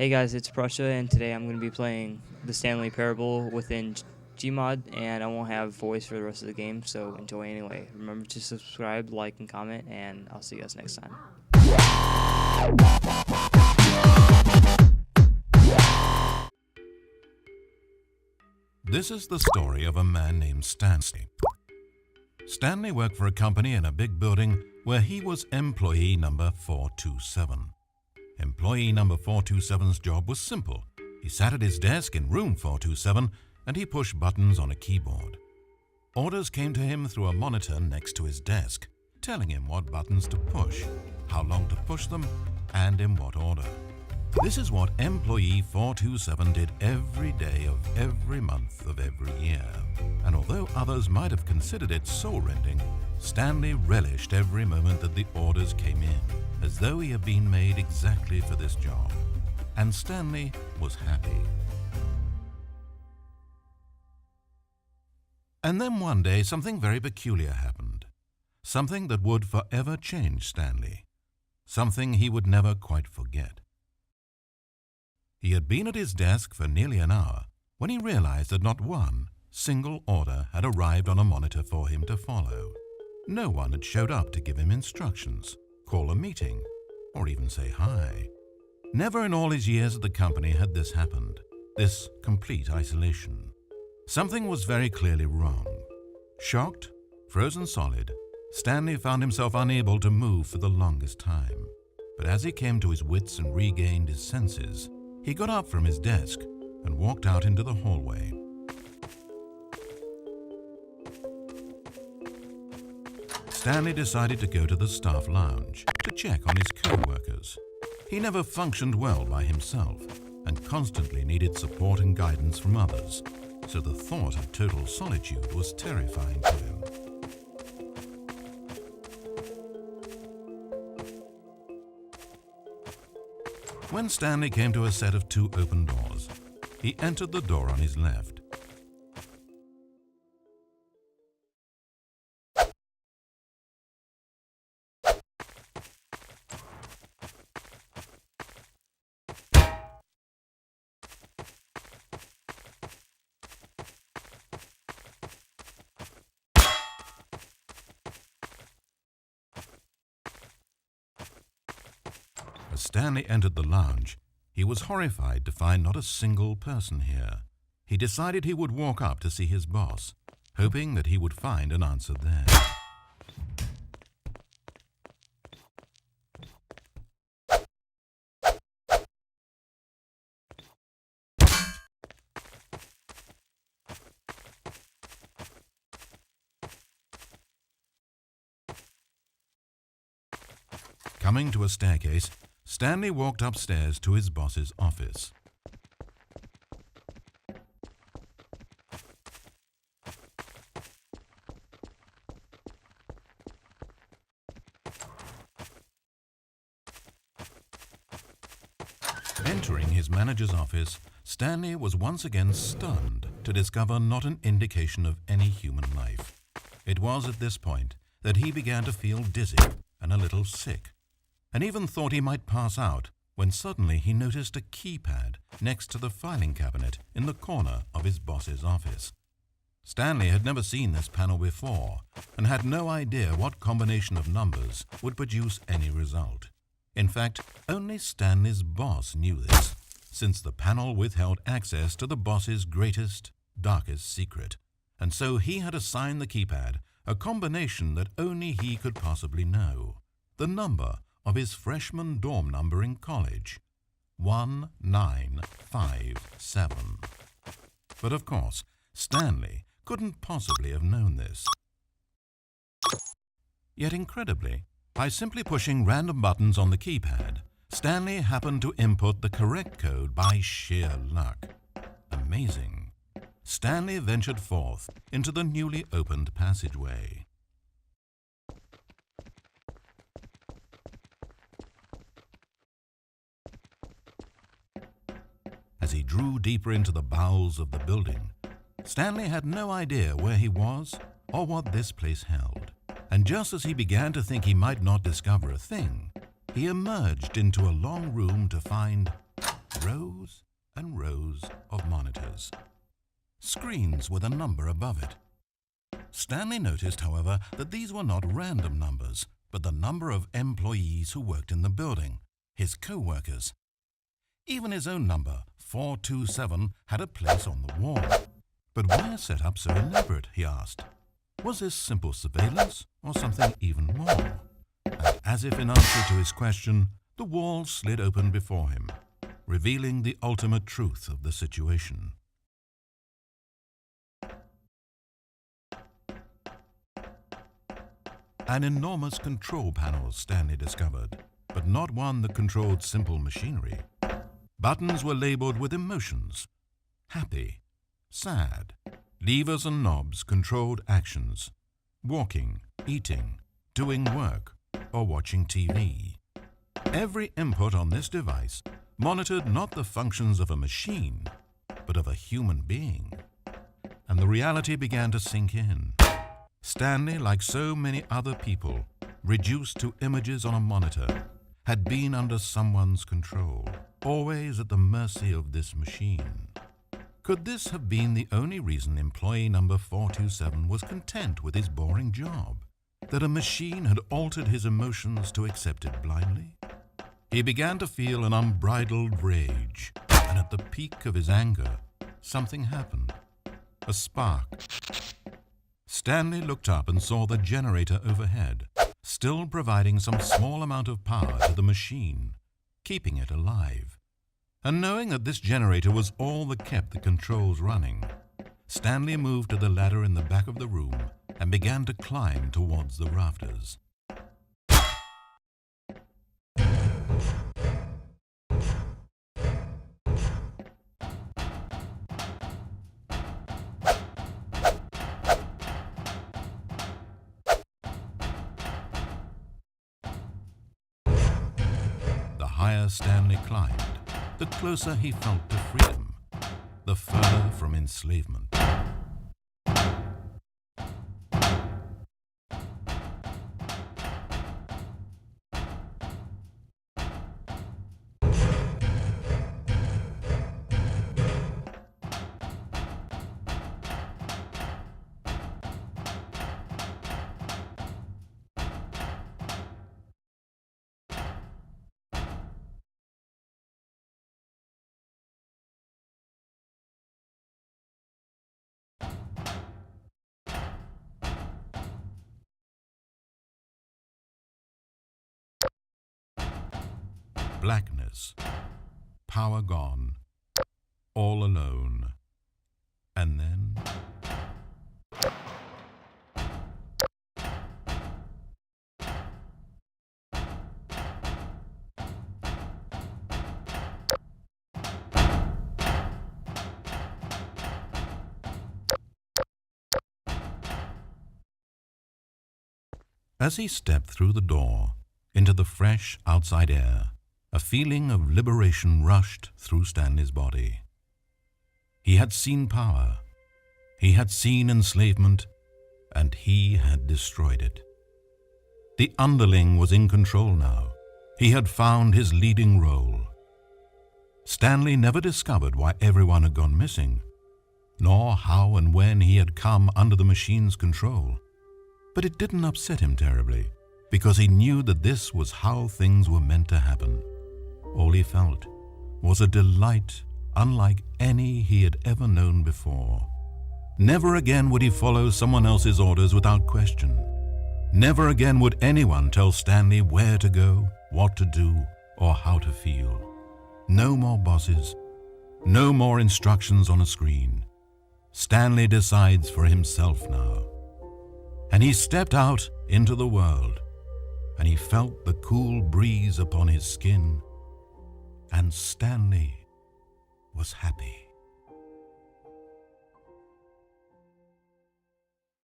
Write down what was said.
Hey guys, it's Prussia, and today I'm going to be playing the Stanley Parable within Gmod, and I won't have voice for the rest of the game, so enjoy anyway. Remember to subscribe, like, and comment, and I'll see you guys next time. This is the story of a man named Stanley. Stanley worked for a company in a big building where he was employee number 427. Employee number 427's job was simple. He sat at his desk in room 427 and he pushed buttons on a keyboard. Orders came to him through a monitor next to his desk, telling him what buttons to push, how long to push them, and in what order. This is what employee 427 did every day of every month of every year. And although others might have considered it soul-rending, Stanley relished every moment that the orders came in, as though he had been made exactly for this job. And Stanley was happy. And then one day something very peculiar happened. Something that would forever change Stanley. Something he would never quite forget. He had been at his desk for nearly an hour when he realized that not one single order had arrived on a monitor for him to follow. No one had showed up to give him instructions, call a meeting, or even say hi. Never in all his years at the company had this happened, this complete isolation. Something was very clearly wrong. Shocked, frozen solid, Stanley found himself unable to move for the longest time. But as he came to his wits and regained his senses, he got up from his desk and walked out into the hallway. Stanley decided to go to the staff lounge to check on his co-workers. He never functioned well by himself and constantly needed support and guidance from others, so the thought of total solitude was terrifying to him. When Stanley came to a set of two open doors, he entered the door on his left. As Stanley entered the lounge, he was horrified to find not a single person here. He decided he would walk up to see his boss, hoping that he would find an answer there. Coming to a staircase, Stanley walked upstairs to his boss's office. Entering his manager's office, Stanley was once again stunned to discover not an indication of any human life. It was at this point that he began to feel dizzy and a little sick, and even thought he might pass out when suddenly he noticed a keypad next to the filing cabinet in the corner of his boss's office. Stanley had never seen this panel before and had no idea what combination of numbers would produce any result. In fact, only Stanley's boss knew this, since the panel withheld access to the boss's greatest, darkest secret, and so he had assigned the keypad a combination that only he could possibly know, the number of his freshman dorm number in college, 1957. But of course, Stanley couldn't possibly have known this. Yet incredibly, by simply pushing random buttons on the keypad, Stanley happened to input the correct code by sheer luck. Amazing. Stanley ventured forth into the newly opened passageway. As he drew deeper into the bowels of the building, Stanley had no idea where he was or what this place held. And just as he began to think he might not discover a thing, he emerged into a long room to find rows and rows of monitors, screens with a number above it. Stanley noticed, however, that these were not random numbers, but the number of employees who worked in the building, his co-workers. Even his own number, 427, had a place on the wall. But why a setup so elaborate, he asked. Was this simple surveillance or something even more? And as if in answer to his question, the wall slid open before him, revealing the ultimate truth of the situation. An enormous control panel Stanley discovered, but not one that controlled simple machinery. Buttons were labeled with emotions: happy, sad. Levers and knobs controlled actions: walking, eating, doing work, or watching TV. Every input on this device monitored not the functions of a machine, but of a human being. And the reality began to sink in. Stanley, like so many other people, reduced to images on a monitor, had been under someone's control, always at the mercy of this machine. Could this have been the only reason employee number 427 was content with his boring job? That a machine had altered his emotions to accept it blindly? He began to feel an unbridled rage, and at the peak of his anger, something happened. A spark. Stanley looked up and saw the generator overhead, still providing some small amount of power to the machine, keeping it alive. And knowing that this generator was all that kept the controls running, Stanley moved to the ladder in the back of the room and began to climb towards the rafters. The higher Stanley climbed, the closer he felt to freedom, the further from enslavement. Blackness, power gone, all alone, and then... As he stepped through the door into the fresh outside air, a feeling of liberation rushed through Stanley's body. He had seen power, he had seen enslavement, and he had destroyed it. The underling was in control now. He had found his leading role. Stanley never discovered why everyone had gone missing, nor how and when he had come under the machine's control. But it didn't upset him terribly, because he knew that this was how things were meant to happen. All he felt was a delight unlike any he had ever known before. Never again would he follow someone else's orders without question. Never again would anyone tell Stanley where to go, what to do, or how to feel. No more bosses, no more instructions on a screen. Stanley decides for himself now. And he stepped out into the world, and he felt the cool breeze upon his skin, and Stanley was happy.